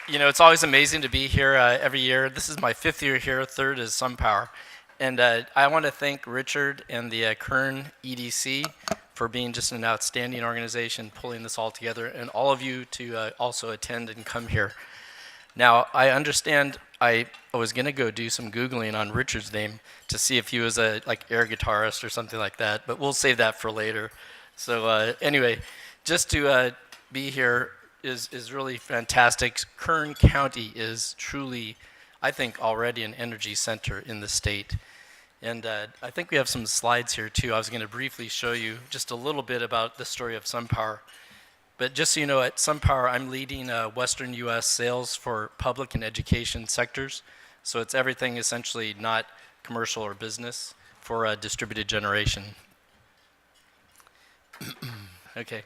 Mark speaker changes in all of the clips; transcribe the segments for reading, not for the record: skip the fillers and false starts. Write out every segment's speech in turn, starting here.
Speaker 1: You know, it's always amazing to be here every year. This is my 5th year here, third is Sunpower. And I want to thank Richard and the Kern EDC for being just an outstanding organization, pulling this all together, and all of you to also attend and come here. Now, I understand I was going to go do some Googling on Richard's name to see if he was a like air guitarist or something like that, but we'll save that for later. So anyway, just to be here is really fantastic. Kern County is truly, I think, already an energy center in the state. And I think we have some slides here too. I was going to briefly show you just a little bit about the story of Sunpower. But just so you know, at Sunpower, I'm leading Western U.S. sales for public and education sectors. So it's everything essentially not commercial or business for distributed generation. Okay.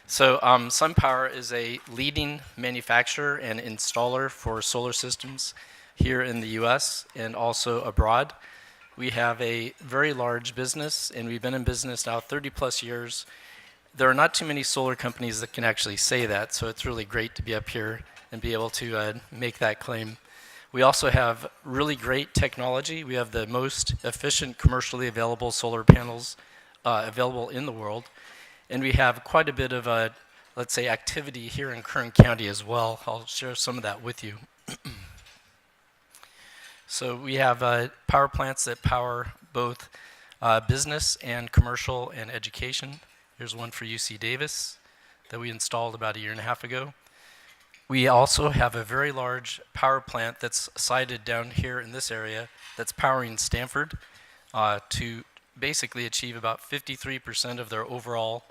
Speaker 1: So Sunpower is a leading manufacturer and installer for solar systems here in the U.S. and also abroad. We have a very large business, and we've been in business now 30 plus years. There are not too many solar companies that can actually say that, so it's really great to be up here and be able to make that claim. We also have really great technology. We have the most efficient commercially available solar panels available in the world. And we have quite a bit of, let's say, activity here in Kern County as well. I'll share some of that with you. So we have power plants that power both business and commercial and education. Here's one for UC Davis that we installed about 1.5 years ago. We also have a very large power plant that's sited down here in this area that's powering Stanford to basically achieve about 53% of their overall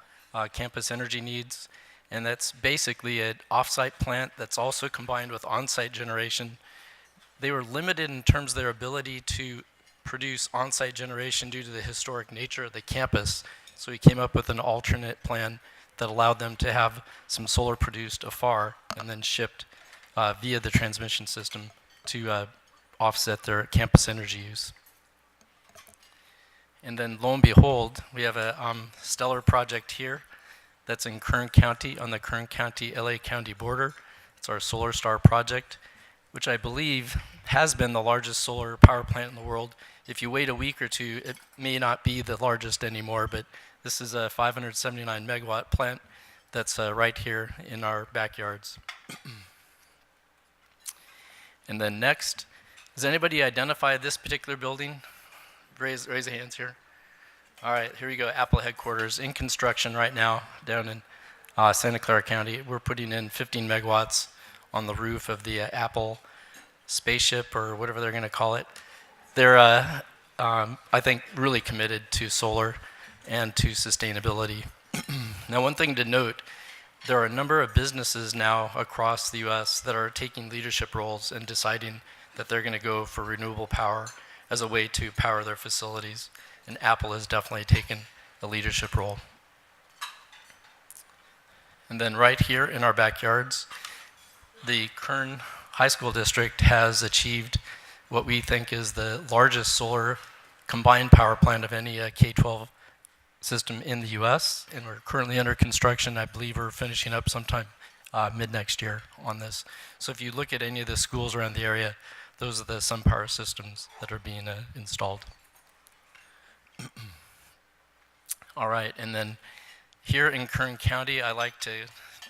Speaker 1: campus energy needs. And that's basically an off-site plant that's also combined with on-site generation. They were limited in terms of their ability to produce on-site generation due to the historic nature of the campus. So we came up with an alternate plan that allowed them to have some solar produced afar and then shipped via the transmission system to offset their campus energy use. And then lo and behold, we have a stellar project here that's in Kern County on the Kern County-LA County border. It's our Solar Star project, which I believe has been the largest solar power plant in the world. If you wait a week or two, it may not be the largest anymore, but this is a 579 megawatt plant that's right here in our backyards. And then next, does anybody identify this particular building? Raise the hands here. All right, here we go, Apple headquarters in construction right now down in Santa Clara County. We're putting in 15 megawatts on the roof of the Apple spaceship or whatever they're going to call it. They're, I think, really committed to solar and to sustainability. Now, one thing to note, there are a number of businesses now across the U.S. that are taking leadership roles and deciding that they're going to go for renewable power as a way to power their facilities. And Apple has definitely taken a leadership role. And then right here in our backyards, the Kern High School District has achieved what we think is the largest solar combined power plant of any K-12 system in the US, and we're currently under construction. I believe we're finishing up sometime mid-next year on this. So if you look at any of the schools around the area, those are the Sunpower systems that are being installed. All right, and then here in Kern County, I like to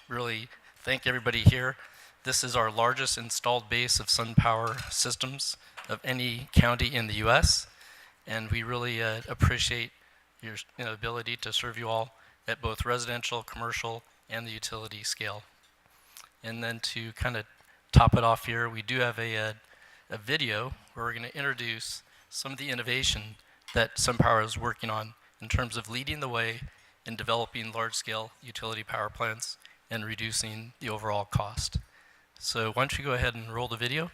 Speaker 1: really thank everybody here. This is our largest installed base of Sunpower systems of any county in the US, and we really appreciate your ability to serve you all at both residential, commercial, and the utility scale. And then to kind of top it off here, we do have a video where we're going to introduce some of the innovation that Sunpower is working on in terms of leading the way in developing large-scale utility power plants and reducing the overall cost. So why don't you go ahead and roll the video?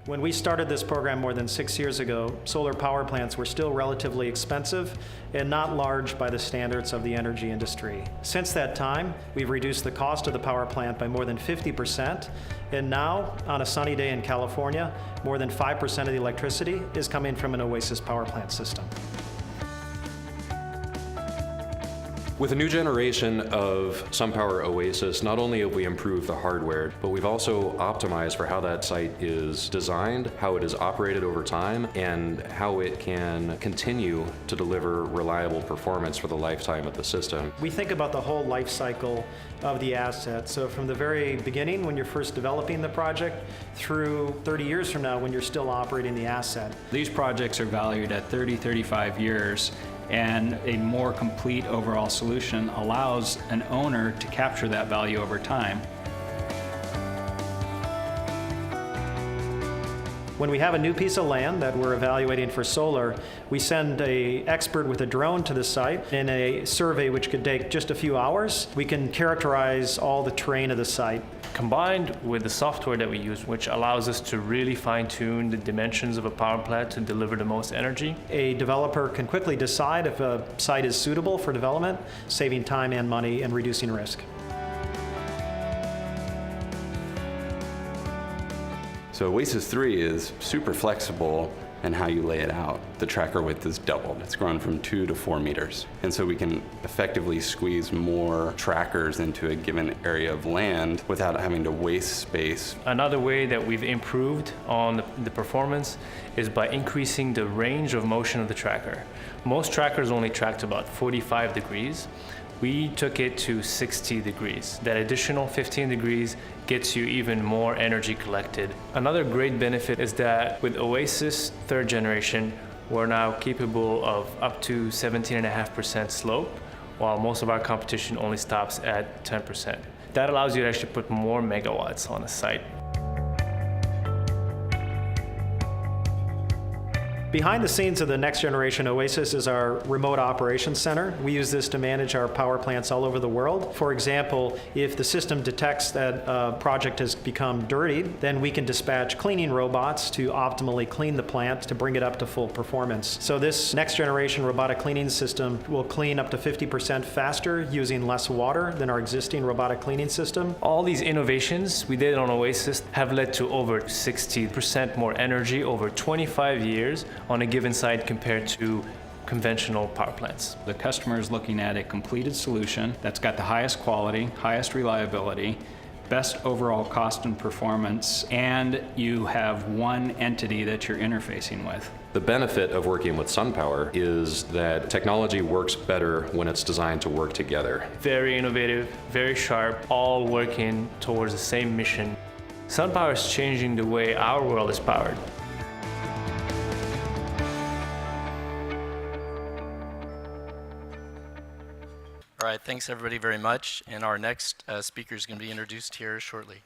Speaker 2: When we started this program more than 6 years ago, solar power plants were still relatively expensive and not large by the standards of the energy industry. Since that time, we've reduced the cost of the power plant by more than 50%, and now, on a sunny day in California, more than 5% of the electricity is coming from an Oasis power plant system.
Speaker 3: With a new generation of Sunpower Oasis, not only have we improved the hardware, but we've also optimized for how that site is designed, how it is operated over time, and how it can continue to deliver reliable performance for the lifetime of the system.
Speaker 2: We think about the whole life cycle of the asset. So from the very beginning, when you're first developing the project, through 30 years from now when you're still operating the asset.
Speaker 4: These projects are valued at 30, 35 years, and a more complete overall solution allows an owner to capture that value over time.
Speaker 2: When we have a new piece of land that we're evaluating for solar, we send an expert with a drone to the site. In a survey which could take just a few hours, we can characterize all the terrain of the site.
Speaker 5: Combined with the software that we use, which allows us to really fine-tune the dimensions of a power plant to deliver the most energy.
Speaker 2: A developer can quickly decide if a site is suitable for development, saving time and money and reducing risk.
Speaker 6: So Oasis 3 is super flexible in how you lay it out. The tracker width is doubled. It's grown from 2 to 4 meters. And so we can effectively squeeze more trackers into a given area of land without having to waste space.
Speaker 5: Another way that we've improved on the performance is by increasing the range of motion of the tracker. Most trackers only track to about 45 degrees. We took it to 60 degrees. That additional 15 degrees gets you even more energy collected. Another great benefit is that with Oasis 3rd generation, we're now capable of up to 17.5% slope, while most of our competition only stops at 10%. That allows you to actually put more megawatts on a site.
Speaker 2: Behind the scenes of the next generation Oasis is our remote operations center. We use this to manage our power plants all over the world. For example, if the system detects that a project has become dirty, then we can dispatch cleaning robots to optimally clean the plant to bring it up to full performance. So this next generation robotic cleaning system will clean up to 50% faster using less water than our existing robotic cleaning system.
Speaker 5: All these innovations we did on Oasis have led to over 60% more energy over 25 years on a given site compared to conventional power plants.
Speaker 4: The customer is looking at a completed solution that's got the highest quality, highest reliability, best overall cost and performance, and you have one entity that you're interfacing with.
Speaker 3: The benefit of working with Sunpower is that technology works better when it's designed to work together.
Speaker 5: Very innovative, very sharp, all working towards the same mission. Sunpower is changing the way our world is powered.
Speaker 1: All right, thanks everybody very much. And our next speaker is going to be introduced here shortly.